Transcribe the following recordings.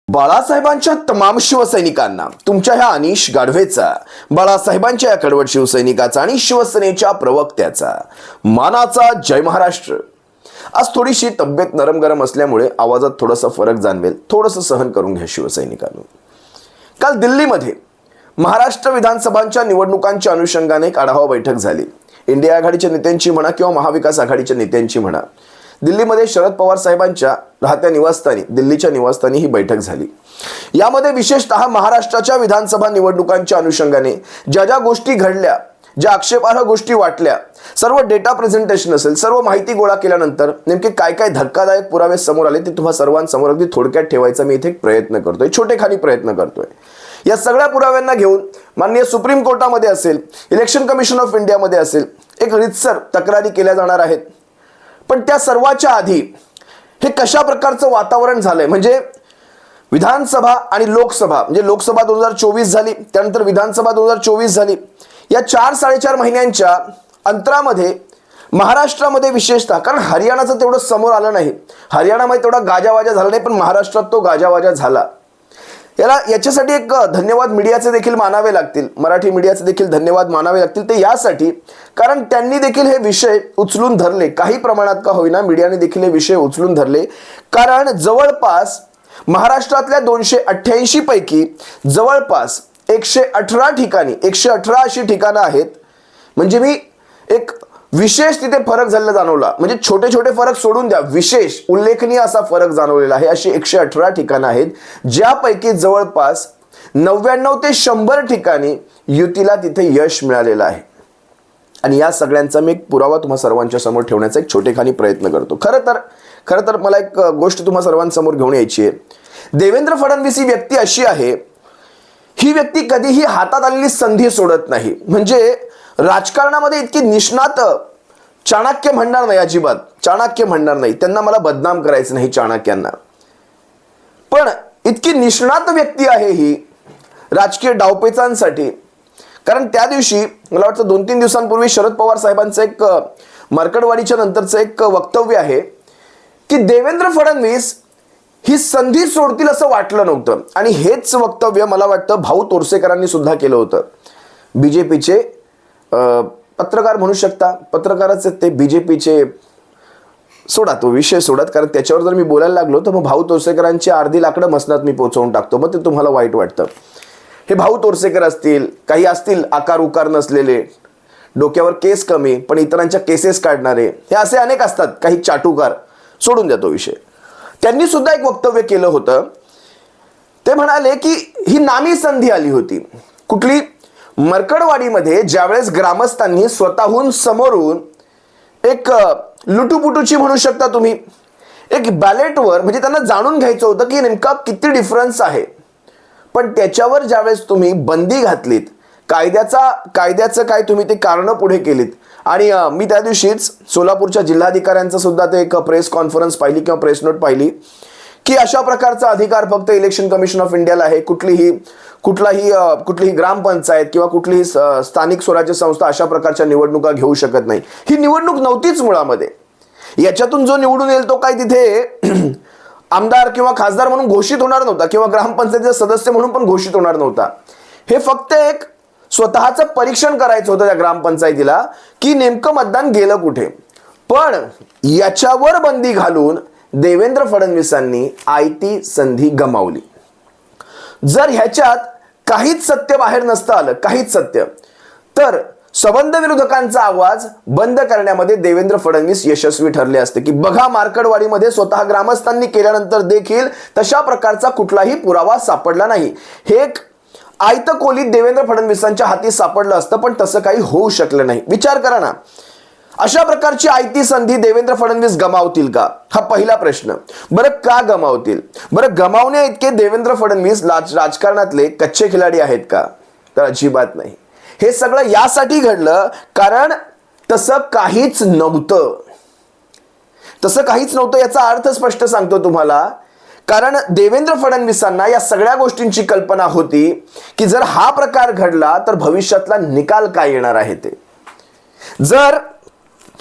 बाळासाहेबांच्या तमाम शिवसैनिकांना तुमच्या ह्या अनिश गाढवेचा, बाळासाहेबांच्या या कडवट शिवसैनिकाचा आणि शिवसेनेच्या प्रवक्त्याचा मानाचा जय महाराष्ट्र। आज थोडीशी तब्येत नरम गरम असल्यामुळे आवाजात थोडासा फरक जाणवेल, थोडंसं सहन करून घ्या शिवसैनिकांनो। काल दिल्लीमध्ये महाराष्ट्र विधानसभांच्या निवडणुकांच्या अनुषंगाने एक आढावा बैठक झाली। इंडिया आघाडीच्या नेत्यांची म्हणा किंवा महाविकास आघाडीच्या नेत्यांची म्हणा, दिल्लीमध्ये शरद पवार साहेबांच्या राहत्या निवासस्थानी, दिल्लीच्या निवासस्थानी ही बैठक झाली। यामध्ये विशेषतः महाराष्ट्राच्या विधानसभा निवडणुकांच्या अनुषंगाने ज्या ज्या गोष्टी घडल्या, ज्या आक्षेपार्ह गोष्टी वाटल्या, सर्व डेटा प्रेझेंटेशन असेल, सर्व माहिती गोळा केल्यानंतर नेमके काय काय धक्कादायक पुरावे समोर आले ते तुम्हा सर्वांसमोर अगदी थोडक्यात ठेवायचा मी इथे प्रयत्न करतोय, छोटेखानी प्रयत्न करतोय। या सगळ्या पुराव्यांना घेऊन माननीय सुप्रीम कोर्टामध्ये असेल, इलेक्शन कमिशन ऑफ इंडियामध्ये असेल, एक रीतसर तक्रारी केल्या जाणार आहेत। पण त्या सर्वाच्या आधी हे कशा प्रकारचं वातावरण झालंय, म्हणजे विधानसभा आणि लोकसभा, म्हणजे लोकसभा 2024 झाली, त्यानंतर विधानसभा 2024 झाली। या 4-4.5 महिन्यांच्या अंतरामध्ये महाराष्ट्रामध्ये विशेषतः, कारण हरियाणाचं तेवढं समोर आलं नाही, हरियाणामध्ये तेवढा गाजावाजा झाला नाही, पण महाराष्ट्रात तो गाजावाजा झाला। याच्यासाठी एक धन्यवाद मीडियाचे देखील मानावे लागतील, मराठी मीडियाचे देखील धन्यवाद मानावे लागतील। ते यासाठी कारण त्यांनी देखील हे विषय उचलून धरले, काही प्रमाणात का होईना मीडियाने देखील हे विषय उचलून धरले। कारण जवळपास महाराष्ट्रातल्या 288 पैकी जवळपास 118 ठिकाणी, 118 अशी ठिकाणं आहेत, म्हणजे मी एक विशेष तिथे फरक झालेला जाणवला, म्हणजे छोटे छोटे फरक सोडून द्या, विशेष उल्लेखनीय असा फरक जाणवलेला आहे। अशी 118 ठिकाणं आहेत, ज्यापैकी जवळपास 99 ते 100 ठिकाणी युतीला तिथे यश मिळालेलं आहे। आणि या सगळ्यांचा मी एक पुरावा तुम्हा सर्वांच्या समोर ठेवण्याचा एक छोटेखानी प्रयत्न करतो। खरं तर मला एक गोष्ट तुम्हा सर्वांसमोर घेऊन यायची आहे। देवेंद्र फडणवीस ही व्यक्ती अशी आहे, ही व्यक्ती कधीही हातात आलेली संधी सोडत नाही। म्हणजे राजकारणामध्ये इतकी निष्णात चाणक्य म्हणणार नाही, अजिबात चाणक्य म्हणणार नाही, त्यांना मला बदनाम करायचं नाही चाणक्यांना, पण इतकी निष्णात व्यक्ती आहे ही राजकीय डावपेचांसाठी। कारण त्या दिवशी मला वाटतं 2-3 दिवसांपूर्वी शरद पवार साहेबांचं एक मार्कडवाडीच्या नंतरचं एक वक्तव्य आहे की देवेंद्र फडणवीस ही संधी सोडतील असं वाटलं नव्हतं। आणि हेच वक्तव्य मला वाटतं भाऊ तोरसेकरांनी सुद्धा केलं होतं। बीजेपीचे पत्रकार म्हणू शकता, पत्रकारच आहेत ते, बीजेपीचे, सोडा तो विषय सोडत, कारण त्याच्यावर जर मी बोलायला लागलो तर मग भाऊ तोरसेकरांची अर्धी लाकडं मसनात मी पोहोचवून टाकतो, मग ते तुम्हाला वाईट वाटतं। हे भाऊ तोरसेकर असतील, काही असतील आकार उकार नसलेले, डोक्यावर केस कमी पण इतरांच्या केसेस काढणारे, हे असे अनेक असतात, काही चाटुकार, सोडून द्या तो विषय। त्यांनी सुद्धा एक वक्तव्य केलं होतं, ते म्हणाले की ही नामी संधी आली होती। कुठली? मरकडवाडीमध्ये ज्यावेळेस ग्रामस्थांनी स्वतःहून समोरून एक लुटूपुटूची म्हणू शकता तुम्ही, एक बॅलेटवर, म्हणजे त्यांना जाणून घ्यायचं होतं की नेमका किती डिफरन्स आहे, पण त्याच्यावर ज्यावेळेस तुम्ही बंदी घातलीत, कायद्याचं काय तुम्ही ते कारणं पुढे केलीत। आणि मी त्या दिवशीच सोलापूरच्या जिल्हाधिकाऱ्यांचं सुद्धा ते एक प्रेस कॉन्फरन्स पाहिली किंवा प्रेस नोट पाहिली की अशा प्रकारचा अधिकार फक्त इलेक्शन कमिशन ऑफ इंडियाला आहे, कुठलीही ग्रामपंचायत किंवा कुठलीही स्थानिक स्वराज्य संस्था अशा प्रकारच्या निवडणुका घेऊ शकत नाही। ही निवडणूक नव्हतीच मुळामध्ये, याच्यातून जो निवडून येईल तो काय तिथे आमदार किंवा खासदार म्हणून घोषित होणार नव्हता किंवा ग्रामपंचायतीचा सदस्य म्हणून पण घोषित होणार नव्हता। हे फक्त एक स्वतःचं परीक्षण करायचं होतं त्या ग्रामपंचायतीला की नेमकं मतदान गेलं कुठे। पण याच्यावर बंदी घालून देवेंद्र फडणवीसांनी आयती संधी गमावली। जर ह्याच्यात काहीच सत्य बाहेर नसतं आलं, काहीच सत्य, तर संबंध विरोधकांचा आवाज बंद करण्यामध्ये देवेंद्र फडणवीस यशस्वी ठरले असते की बघा, मार्कडवाडीमध्ये स्वतः ग्रामस्थांनी केल्यानंतर देखील तशा प्रकारचा कुठलाही पुरावा सापडला नाही। हे एक आयत कोलीत देवेंद्र फडणवीसांच्या हाती सापडलं असतं, पण तसं काही होऊ शकलं नाही। विचार करा ना, अशा प्रकारची आयती संधी देवेंद्र फडणवीस गमावतील का? हा पहिला प्रश्न। बरं, का गमावतील? बरं, गमावण्या इतके देवेंद्र फडणवीस राजकारणातले कच्चे खिलाडी आहेत का? तर अजिबात नाही। हे सगळं यासाठी घडलं कारण तसं काहीच नव्हतं, तसं काहीच नव्हतं। याचा अर्थ स्पष्ट सांगतो तुम्हाला, कारण देवेंद्र फडणवीसांना या सगळ्या गोष्टींची कल्पना होती की जर हा प्रकार घडला तर भविष्यातला निकाल काय येणार आहे ते। जर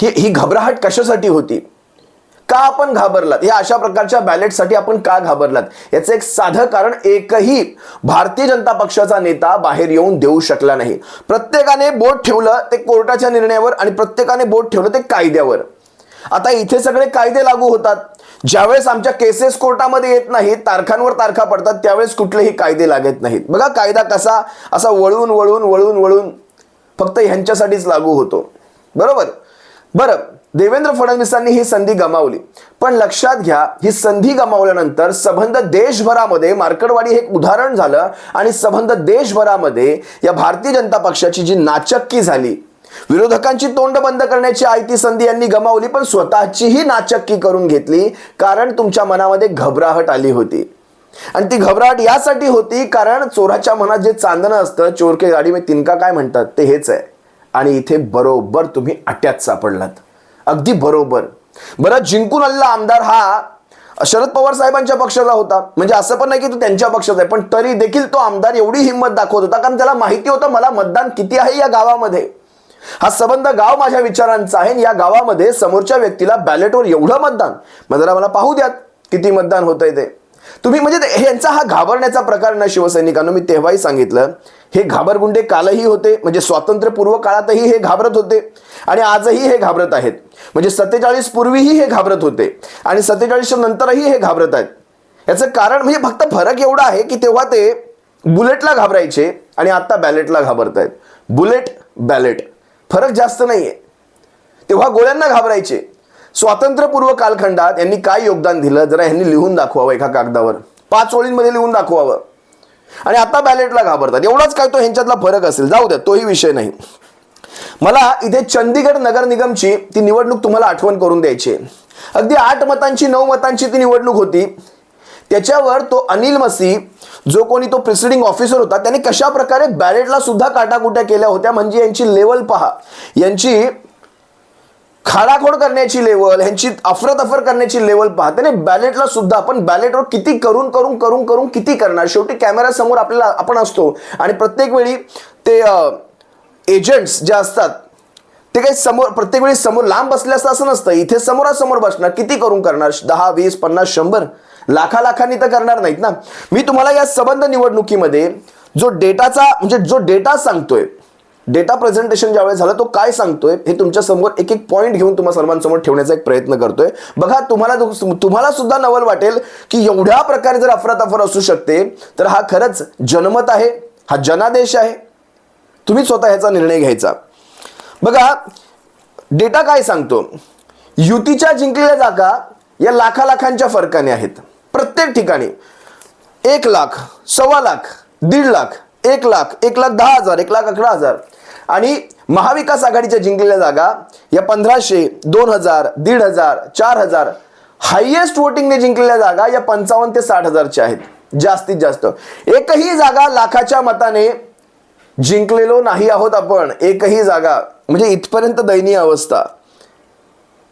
ही घबराहट कशासाठी होती? का का आपण घाबरलात, या अशा प्रकारच्या बॅलेटसाठी आपण का घाबरलात, याचं एक साधं कारण एकही भारतीय जनता पक्षाचा नेता बाहेर येऊन देऊ शकला नाही. प्रत्येकाने बोट ठेवलं ते कोर्टाच्या निर्णयावर आणि प्रत्येकाने बोट ठेवलं ते कायद्यावर. आता इथे सगळे कायदे लागू होतात. ज्यावेळेस आमच्या केसेस कोर्टामध्ये येत नाहीत, तारखांवर तारखा पडतात, त्यावेळेस कुठलेही कायदे लागत नाहीत. बघा कायदा कसा असा वळून वळून वळून वळून फक्त ह्यांच्यासाठीच लागू होतो. बरोबर. बरं, देवेंद्र फडणवीसांनी ही संधी गमावली, पण लक्षात घ्या ही संधी गमावल्यानंतर सबंध देशभरामध्ये मार्कडवाडी हे एक उदाहरण झालं आणि सबंध देशभरामध्ये या भारतीय जनता पक्षाची जी नाचक्की झाली, विरोधकांची तोंड बंद करण्याची आयती संधी यांनी गमावली, पण स्वतःचीही नाचक्की करून घेतली. कारण तुमच्या मनामध्ये घबराहट आली होती आणि ती घबराहट यासाठी होती कारण चोराच्या मनात जे चांदणं असतं, चोर के गाडी में तिनका काय म्हणतात ते हेच आहे. आणि इथे बरोबर तुम्ही अट्यात सापडलात, अगदी बरोबर. बरं, जिंकून आलेला आमदार हा शरद पवार साहेबांच्या पक्षाचा होता, म्हणजे असं पण नाही की तो त्यांच्या पक्षाचा आहे, पण तरी देखील तो आमदार एवढी हिंमत दाखवत होता कारण त्याला माहिती होतं मला मतदान किती आहे या गावामध्ये. हा सबंध गाव माझ्या विचारांचा आहे. या गावामध्ये समोरच्या व्यक्तीला बॅलेटवर एवढं मतदान, मग जरा मला पाहू द्यात किती मतदान होतंय ते. तुम्ही म्हणजे यांचा हा घाबरण्याचा प्रकार ना शिवसैनिकांनो, मी तेव्हाही सांगितलं हे घाबरगुंडे कालही होते, म्हणजे स्वातंत्र्यपूर्व काळातही हे घाबरत होते आणि आजही हे घाबरत आहेत. म्हणजे 47 पूर्वीही हे घाबरत होते आणि 47 नंतरही हे घाबरत आहेत. याचं कारण म्हणजे फक्त फरक एवढा आहे की तेव्हा ते बुलेटला घाबरायचे आणि आता बॅलेटला घाबरत आहेत. बुलेट बॅलेट फरक जास्त नाहीये. तेव्हा गोळ्यांना घाबरायचे. स्वातंत्र्यपूर्व कालखंडात यांनी काय योगदान दिलं जरा यांनी लिहून दाखवावं, एका कागदावर 5 ओळींमध्ये लिहून दाखवावं. आणि आता बॅलेटला घाबरतात. एवढाच काय तो ह्यांच्यातला फरक असेल, जाऊ द्या, तोही विषय नाही. मला इथे चंदीगड नगर निगमची ती निवडणूक तुम्हाला आठवण करून द्यायची. अगदी 8 मतांची 9 मतांची ती निवडणूक होती. त्याच्यावर तो अनिल मसी जो कोणी तो प्रिसिडिंग ऑफिसर होता त्याने कशा प्रकारे बॅलेटला सुद्धा काटाकुट्या केल्या होत्या. म्हणजे यांची लेवल पहा, यांची खाडाखोड करण्याची लेवल, यांची अफरातफर करण्याची लेवल पहा. त्याने बॅलेटला सुद्धा, आपण बॅलेटवर किती करून करून करून करून किती करणार. शेवटी कॅमेरा समोर आपल्याला आपण असतो आणि प्रत्येक वेळी ते एजंट्स जे असतात ते काही समोर प्रत्येक वेळी समोर लांब बसले असतं असं नसतं. इथे समोरासमोर बसणार, किती करून करणार, 10 20 50 100 लाखांनी तर करणार नाहीत ना. मी तुम्हाला या संबंध निवडणुकीमध्ये जो डेटाचा म्हणजे जो डेटा सांगतोय, डेटा प्रेझेंटेशन ज्यावेळेस झालं तो काय सांगतोय हे तुमच्या समोर एक एक पॉईंट घेऊन तुम्हाला सर्वांसमोर ठेवण्याचा एक प्रयत्न करतोय. बघा, तुम्हाला सुद्धा नवल वाटेल की एवढ्या प्रकारे जर अफरातफर असू शकते तर हा खरंच जनमत आहे, हा जनादेश आहे. तुम्ही स्वतः ह्याचा निर्णय घ्यायचा. बघा डेटा काय सांगतो, युतीच्या जिंकलेल्या जागा या लाखांच्या फरकाने आहेत. प्रत्येक ठिकाणी 1 लाख, 1.25 लाख, 1.5 लाख, 1 लाख, 1,10,000, 1,11,000 आणि महाविकास आघाडीच्या जिंकलेल्या जागा या 1500, 2,000, 1,500, 4,000. हायएस्ट वोटिंगने जिंकलेल्या जागा या 55 ते 60,000च्या आहेत जास्तीत जास्त. एकही जागा लाखाच्या मताने जिंकलेलो नाही आहोत आपण, एकही जागा. म्हणजे इथपर्यंत दयनीय अवस्था.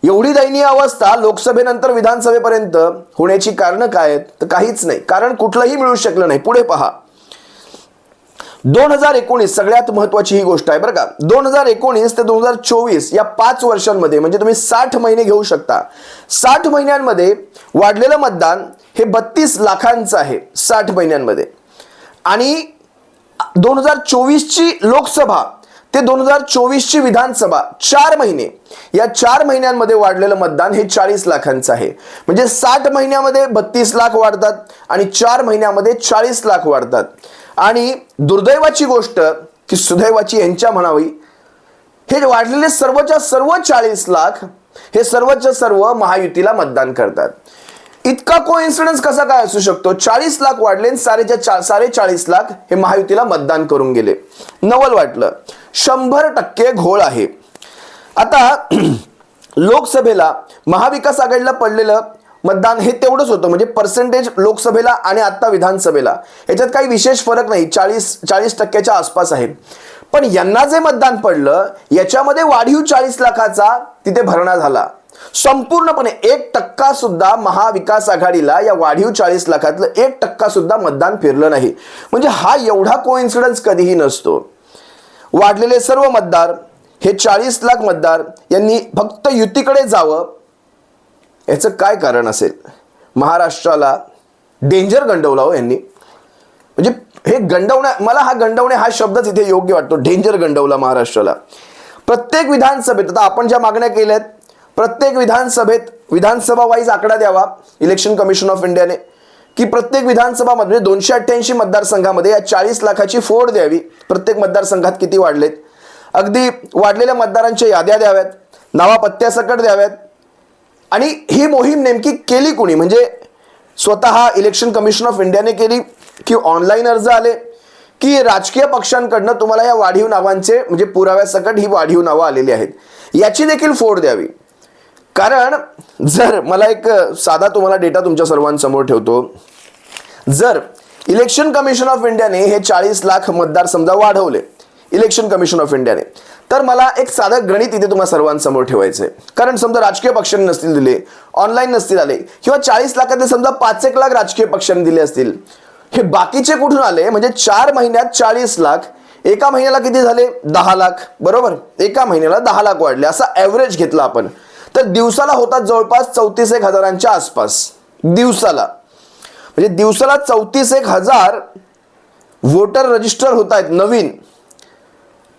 एवढी दयनीय अवस्था लोकसभेनंतर विधानसभेपर्यंत होण्याची कारण काय आहेत तर काहीच नाही. कारण कुठलंही मिळू शकलं नाही. पुढे पहा, 2019 सगळ्यात महत्वाची ही गोष्ट आहे बरं का. 2019 ते 2024 या 5 वर्षांमध्ये म्हणजे तुम्ही 60 महिने घेऊ शकता. 60 महिन्यांमध्ये वाढलेलं मतदान हे 32 लाखांचं आहे 60 महिन्यांमध्ये. आणि 2024 ची लोकसभा ते 2024 ची विधानसभा 4 महिने, या 4 महिन्यांमध्ये वाढलेलं मतदान हे 40 लाखांचं आहे. म्हणजे 60 महिन्यामध्ये 32 लाख वाढतात आणि 4 महिन्यामध्ये 40 लाख वाढतात. आणि दुर्दैवाची गोष्ट की सुदैवाची यांच्या म्हणावी, हे वाढलेले सर्वच्या सर्व 40 लाख हे सर्वच्या सर्व महायुतीला मतदान करतात. इतका कोइन्सिडन्स कसा काय असू शकतो. 40 लाख वाढले, 40 लाख हे महायुतीला मतदान करून गेले. नवल वाटलं. 100% घोळ आहे. आता लोकसभेला महाविकास आघाडीला पडलेलं मतदान हे तेवढंच होतं, म्हणजे पर्सेंटेज लोकसभेला आणि आता विधानसभेला याच्यात काही विशेष फरक नाही, 40% आसपास आहे. पण यांना जे मतदान पडलं याच्यामध्ये वाढीव 40 लाखाचा तिथे भरणा झाला. संपूर्णपणे 1% सुद्धा महाविकास आघाडीला या वाढीव 40 लाखातलं 1% सुद्धा मतदान फिरलं नाही. म्हणजे हा एवढा कोइन्सिडन्स कधीही नसतो. वाढलेले सर्व मतदार हे 40 लाख मतदार यांनी फक्त युतीकडे जावं याचं काय कारण असेल? महाराष्ट्राला डेंजर गंडवला हो यांनी. म्हणजे हे गंडवण्या, मला हा गंडवणे हा शब्दच इथे योग्य वाटतो. डेंजर गंडवला महाराष्ट्राला. प्रत्येक विधानसभेत, आता आपण ज्या मागण्या केल्यात, प्रत्येक विधानसभेत विधानसभा वाईज आकडा द्यावा इलेक्शन कमिशन ऑफ इंडियाने, की प्रत्येक विधानसभामध्ये 288 मतदारसंघामध्ये या 40 लाखाची फोड द्यावी. प्रत्येक मतदारसंघात किती वाढलेत, अगदी वाढलेल्या मतदारांच्या याद्या द्याव्यात, नावा पत्त्यासकट द्याव्यात. आणि ही मोहीम नेमकी केली कोणी? म्हणजे स्वतः इलेक्शन कमिशन ऑफ इंडियाने केली, की ऑनलाईन अर्ज आले, की राजकीय पक्षांकडनं तुम्हाला या वाढीव नावांचे म्हणजे पुराव्यासकट ही वाढीव नावं आलेली आहेत, याची देखील फोड द्यावी. कारण जर मला एक साधा तुम्हाला डेटा तुमच्या सर्वांसमोर ठेवतो, जर इलेक्शन कमिशन ऑफ इंडियाने हे 40 लाख मतदार समजा वाढवले इलेक्शन कमिशन ऑफ इंडियाने, तर मला एक साधं गणित इथे तुम्हाला सर्वांसमोर ठेवायचंय. कारण समजा राजकीय पक्षांनी नसतील दिले, ऑनलाईन नसतील आले, किंवा 40 लाखातले समजा 5-1 लाख राजकीय पक्षांनी दिले असतील, हे बाकीचे कुठून आले? म्हणजे 4 महिन्यात 40 लाख, एका महिन्याला किती झाले? 10 लाख, बरोबर? एका महिन्याला 10 लाख वाढले, असा ॲव्हरेज घेतला आपण, तर दिवसाला होतात जवळपास 34,000 आसपास दिवसाला. म्हणजे दिवसाला 34,000 वोटर रजिस्टर होत आहेत नवीन.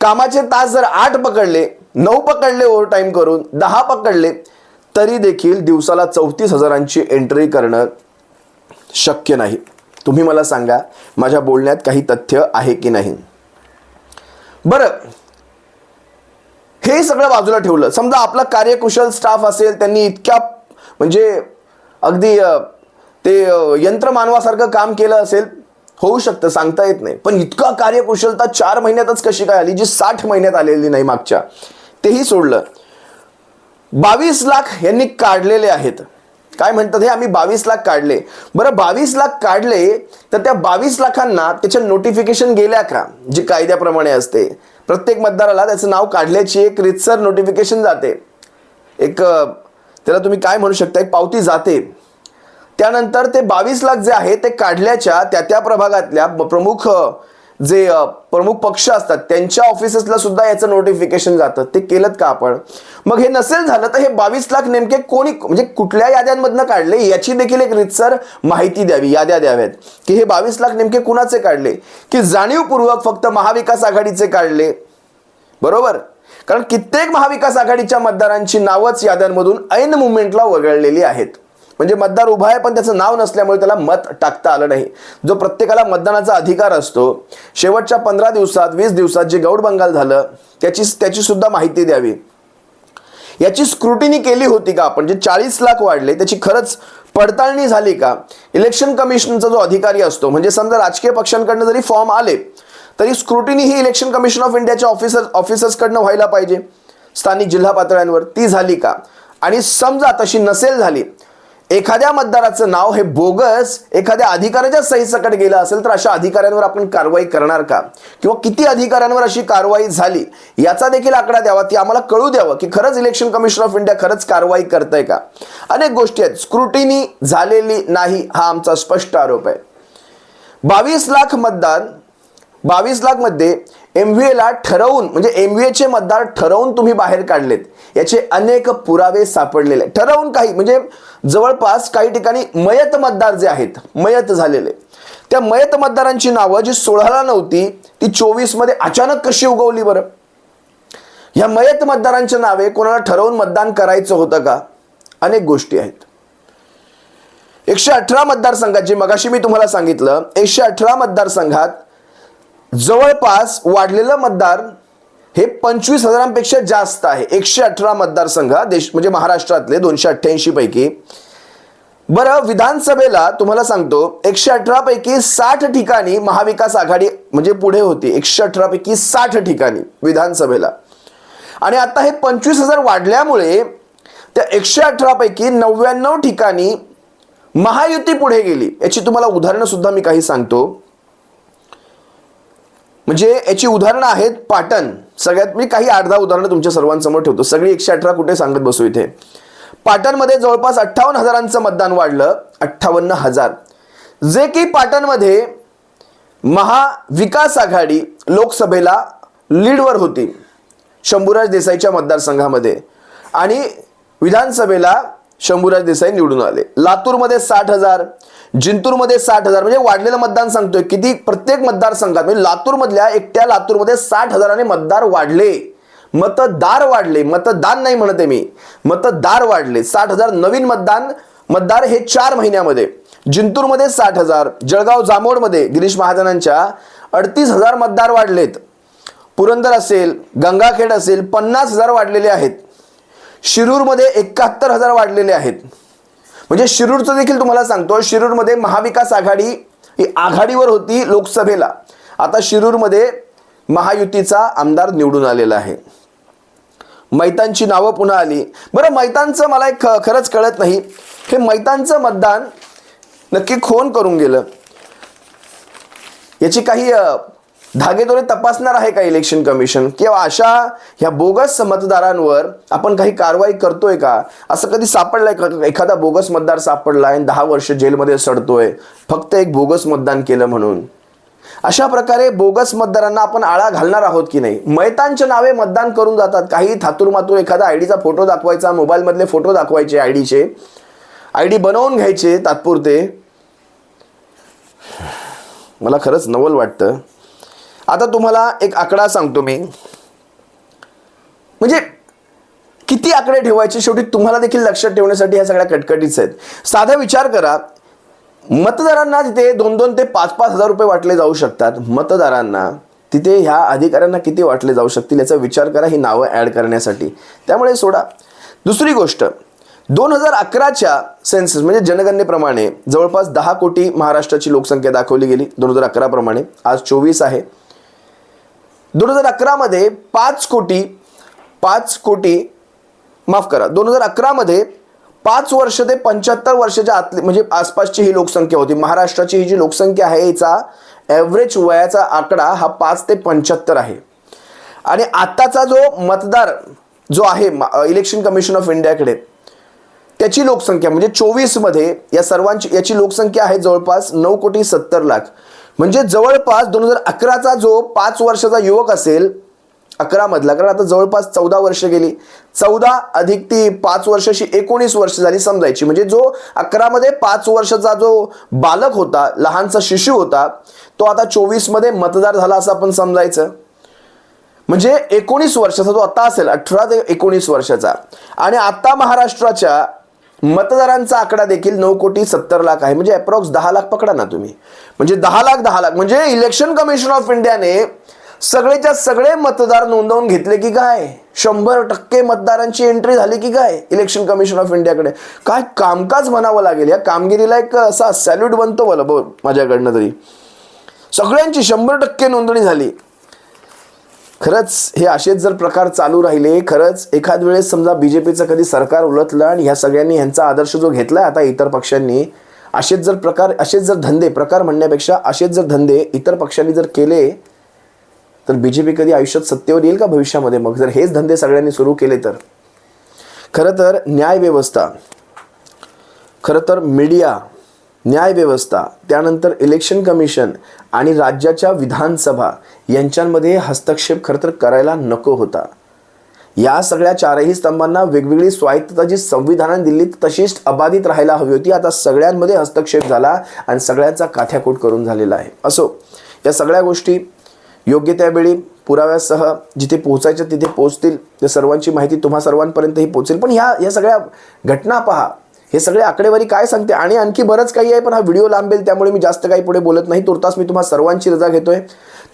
कामाचे तास जर 8 पकडले, 9 पकडले ओव्हर टाइम करून, 10 पकडले, तरी देखील दिवसाला 34,000ची एंट्री करणं शक्य नाही. तुम्ही मला सांगा, माझ्या बोलण्यात काही तथ्य आहे की नाही? बरं, हे सगळं बाजूला ठेवलं, समजा आपला कार्यकुशल स्टाफ असेल, त्यांनी इतक्या म्हणजे अगदी ते यंत्रमानवासारखं काम केलं असेल, होऊ शकतं, सांगता येत नाही. पण इतका कार्यकुशलता 4 महिन्यातच कशी काय आली, जी 60 महिन्यात आलेली नाही मागच्या? तेही सोडलं. 22 लाख यांनी काढलेले आहेत. काय म्हणतात हे? आम्ही 22 लाख काढले. बरं, 22 लाख काढले, तर त्या 22 लाखांना त्याच्या नोटिफिकेशन गेल्या का? जे कायद्याप्रमाणे असते, प्रत्येक मतदाराला त्याचं नाव काढल्याची एक रितसर नोटिफिकेशन जाते, एक त्याला तुम्ही काय म्हणू शकता, एक पावती जाते. त्यानंतर ते 22 लाख जे आहे ते काढल्याच्या त्या प्रभागातल्या प्रमुख पक्ष असतात त्यांच्या ऑफिसेसला सुद्धा याचं नोटिफिकेशन जातं. ते केलं का आपण? मग हे नसेल झालं तर हे 22 लाख नेमके कोणी म्हणजे कुठल्या याद्यांमधनं काढले याची देखील एक रितसर माहिती द्यावी, याद्या द्याव्यात, की हे 22 लाख नेमके कुणाचे काढले, की जाणीवपूर्वक फक्त महाविकास आघाडीचे काढले, बरोबर? कारण कित्येक महाविकास आघाडीच्या मतदारांची नावच याद्यांमधून ऐन मुवमेंटला वगळलेली आहेत. म्हणजे मतदार उभा आहे पण त्याचं नाव नसल्यामुळे त्याला मत टाकता आलं नाही. जो प्रत्येकाला मतदानाचा अधिकार असतो, शेवटच्या 15 दिवसात 20 दिवसात जे गौडबंगाल झालं त्याची सुद्धा माहिती द्यावी. याची स्क्रुटिनी केली होती का आपण? जे 40 लाख वाढले त्याची खरंच पडताळणी झाली का? इलेक्शन कमिशनचा जो अधिकारी असतो, म्हणजे समजा राजकीय पक्षांकडनं जरी फॉर्म आले तरी scrutiny he election commission of इंडियाच्या ऑफिसर्सकडनं व्हायला पाहिजे, स्थानिक जिल्हा पातळ्यांवर. ती झाली का? आणि समजा तशी नसेल झाली, एखाद्या मतदाराचं नाव हे बोगस एखाद्या अधिकाऱ्याच्या सहीसकट गेलं असेल, तर अशा अधिकाऱ्यांवर आपण कारवाई करणार का? किंवा किती अधिकाऱ्यांवर अशी कारवाई झाली याचा देखील आकडा द्यावा, ती आम्हाला कळू द्यावं, की खरंच इलेक्शन कमिशन ऑफ इंडिया खरंच कारवाई करतंय का? अनेक गोष्टी आहेत. स्क्रुटिनी झालेली नाही हा आमचा स्पष्ट आरोप आहे. 22 लाख मतदान, 22 लाख मध्ये MVA ठरवून, म्हणजे MVAचे मतदार ठरवून तुम्ही बाहेर काढलेत याचे अनेक पुरावे सापडलेले. ठरवून काही म्हणजे जवळपास काही ठिकाणी मयत मतदार जे आहेत, मयत झालेले, त्या मयत मतदारांची नावं जी 16ला नव्हती ती 24 मध्ये अचानक कशी उगवली बरं? या मयत मतदारांची नावे कोणाला ठरवून मतदान करायचं होतं का? अनेक गोष्टी आहेत. 118 मतदारसंघात, जे मगाशी मी तुम्हाला सांगितलं, 118 मतदारसंघात जवळपास वाढलेलं मतदार हे 25,000पेक्षा जास्त आहे. 118 मतदारसंघ देश म्हणजे महाराष्ट्रातले 288 पैकी. बरं, विधानसभेला तुम्हाला सांगतो 118 पैकी 60 ठिकाणी महाविकास आघाडी म्हणजे पुढे होती. 118 पैकी 60 ठिकाणी विधानसभेला. आणि आता हे 25,000 वाढल्यामुळे त्या 118 पैकी 99 ठिकाणी महायुती पुढे गेली. याची तुम्हाला उदाहरणं सुद्धा मी काही सांगतो. म्हणजे याची उदाहरणं आहेत पाटण. सगळ्यात मी काही 8-10 उदाहरणं तुमच्या सर्वांसमोर ठेवतो. सगळी 118 कुठे सांगत बसू इथे. पाटणमध्ये जवळपास 58,000चं मतदान वाढलं. 58,000, जे की पाटणमध्ये महाविकास आघाडी लोकसभेला लीडवर होती शंभूराज देसाईच्या मतदारसंघामध्ये, आणि विधानसभेला शंभूराज देसाई निवडून आले. लातूरमध्ये 60,000, जिंतूरमध्ये 60,000, म्हणजे वाढलेलं मतदान सांगतोय. किती प्रत्येक मतदारसंघात म्हणजे लातूरमधल्या एकट्या लातूरमध्ये 60,000 मतदार वाढले, मतदार वाढले, मतदान नाही म्हणते मी, मतदार वाढले. 60,000 नवीन मतदार हे 4 महिन्यामध्ये. जिंतूरमध्ये 60,000, जळगाव जामोडमध्ये गिरीश महाजनांच्या 38,000 मतदार वाढलेत. पुरंदर असेल, गंगाखेड असेल 50,000 वाढलेले आहेत. शिरूरमध्ये 71,000 वाढलेले आहेत. म्हणजे शिरूरचं देखील तुम्हाला सांगतो, शिरूरमध्ये महाविकास आघाडी ही आघाडीवर होती लोकसभेला. आता शिरूरमध्ये महायुतीचा आमदार निवडून आलेला आहे. मैतानची नावं पुन्हा आली. बरं, मैतानचं मला एक खरंच कळत नाही, हे मैतानचं मतदान नक्की कोण करून गेलं, याची काही धागेदोरे तपासणार आहे का इलेक्शन कमिशन, किंवा अशा ह्या बोगस मतदारांवर आपण काही कारवाई करतोय का? असं कधी सापडलंय का एखादा बोगस मतदार सापडलाय 10 वर्ष जेलमध्ये सडतोय फक्त एक बोगस मतदान केलं म्हणून? अशा प्रकारे बोगस मतदारांना आपण आळा घालणार आहोत की नाही? मैतानच्या नावे मतदान करून जातात. काही थातूरमातूर एखादा आयडीचा फोटो दाखवायचा, मोबाईल मधले फोटो दाखवायचे, आयडी बनवून घ्यायचे तात्पुरते. मला खरंच नवल वाटतं. आता तुम्हाला एक आकडा सांगतो मी, म्हणजे किती आकडे ठेवायचे शेवटी तुम्हाला देखील लक्षात ठेवण्यासाठी ह्या सगळ्या कटकटीच आहेत. साधा विचार करा, मतदारांना तिथे 2-2 ते 5-5 हजार रुपये वाटले जाऊ शकतात. मतदारांना तिथे ह्या अधिकाऱ्यांना किती वाटले जाऊ शकतील याचा विचार करा ही नावं ॲड करण्यासाठी. त्यामुळे सोडा. दुसरी गोष्ट, 2011च्या सेन्सस म्हणजे जनगणनेप्रमाणे जवळपास 10 कोटी महाराष्ट्राची लोकसंख्या दाखवली गेली 2011 प्रमाणे. आज 24 आहे. 2011 मध्ये 5 कोटी माफ करा, 2011 मध्ये 5 वर्ष ते 75 वर्षाच्या आतली म्हणजे आसपासची ही लोकसंख्या होती. महाराष्ट्राची ही जी लोकसंख्या आहे हिचा ॲव्हरेज वयाचा आकडा हा 5 ते 75 आहे. आणि आताचा जो मतदार जो आहे इलेक्शन कमिशन ऑफ इंडियाकडे, त्याची लोकसंख्या म्हणजे 24 मध्ये या सर्वांची याची लोकसंख्या आहे जवळपास 9,70,00,000. म्हणजे जवळपास 2011चा जो 5 वर्षाचा युवक असेल 11 मधला, कारण आता जवळपास 14 वर्ष गेली, 14 अधिक ती 5 वर्षाची 19 वर्ष झाली समजायची. म्हणजे जो 11 मध्ये 5 वर्षाचा जो बालक होता, लहानसा शिशु होता, तो आता 24 मध्ये मतदार झाला असं आपण समजायचं. म्हणजे 19 वर्षाचा तो आता असेल, 18 ते 19 वर्षाचा. आणि आता महाराष्ट्राच्या मतदारांचा आकडा देखील 9,70,00,000 आहे. म्हणजे अप्रॉक्स 10 लाख पकडा ना तुम्ही. म्हणजे 10 लाख म्हणजे इलेक्शन कमिशन ऑफ इंडियाने सगळेच्या सगळे मतदार नोंदवून घेतले की काय? 100% मतदारांची एंट्री झाली की काय इलेक्शन कमिशन ऑफ इंडियाकडे? काय कामकाज म्हणावं लागेल. या कामगिरीला एक असा सॅल्यूट बनतो मला माझ्याकडनं तरी. सगळ्यांची 100% नोंदणी झाली. खरंच हे असेच जर प्रकार चालू राहिले, खरंच एखाद वेळेस समजा बीजेपीचं कधी सरकार उलटलं आणि ह्या सगळ्यांनी ह्यांचा आदर्श जो घेतलाय आता इतर पक्षांनी, असेच जर धंदे, प्रकार म्हणण्यापेक्षा असेच जर धंदे इतर पक्षांनी जर केले तर बीजेपी कधी आयुष्यात सत्तेवर येईल का भविष्यामध्ये? मग जर हेच धंदे सगळ्यांनी सुरू केले तर. खरं तर न्यायव्यवस्था, खरं तर मीडिया, न्यायव्यवस्था, त्यानंतर इलेक्शन कमिशन आणि राज्याच्या विधानसभा यांच्यामध्ये हस्तक्षेप खरं तर करायला नको होता. या सगळ्या 4ही स्तंभांना वेगवेगळी स्वायत्तता जी संविधानाने दिली तशीच अबाधित राहायला हवी होती. आता सगळ्यांमध्ये हस्तक्षेप झाला आणि सगळ्यांचा काथ्याकूट करून झालेला आहे. असो, या सगळ्या गोष्टी योग्य त्यावेळी पुराव्यासह जिथे पोहोचायच्या तिथे पोहोचतील. त्या सर्वांची माहिती तुम्हा सर्वांपर्यंतही पोहोचेल. पण ह्या सगळ्या घटना पहा, हे सगळे आकडेवारी काय सांगते, आणि आणखी बरंच काही आहे, पण हा व्हिडिओ लांबेल त्यामुळे मी जास्त काही पुढे बोलत नाही. तुर्तास मी तुम्हा सर्वांची रजा घेतोय.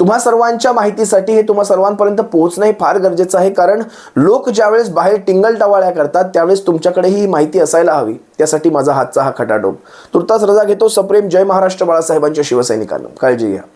तुम्हा सर्वांच्या माहितीसाठी हे तुम्हा सर्वांपर्यंत पोहोचणं हे फार गरजेचं आहे. कारण लोक ज्यावेळेस बाहेर टिंगलटवाळ्या करतात त्यावेळेस तुमच्याकडेही ही माहिती असायला हवी. त्यासाठी माझा हातचा हा खटाटोप. तुर्तास रजा घेतो. सप्रेम जय महाराष्ट्र. बाळासाहेबांच्या शिवसैनिकांनो, काळजी घ्या.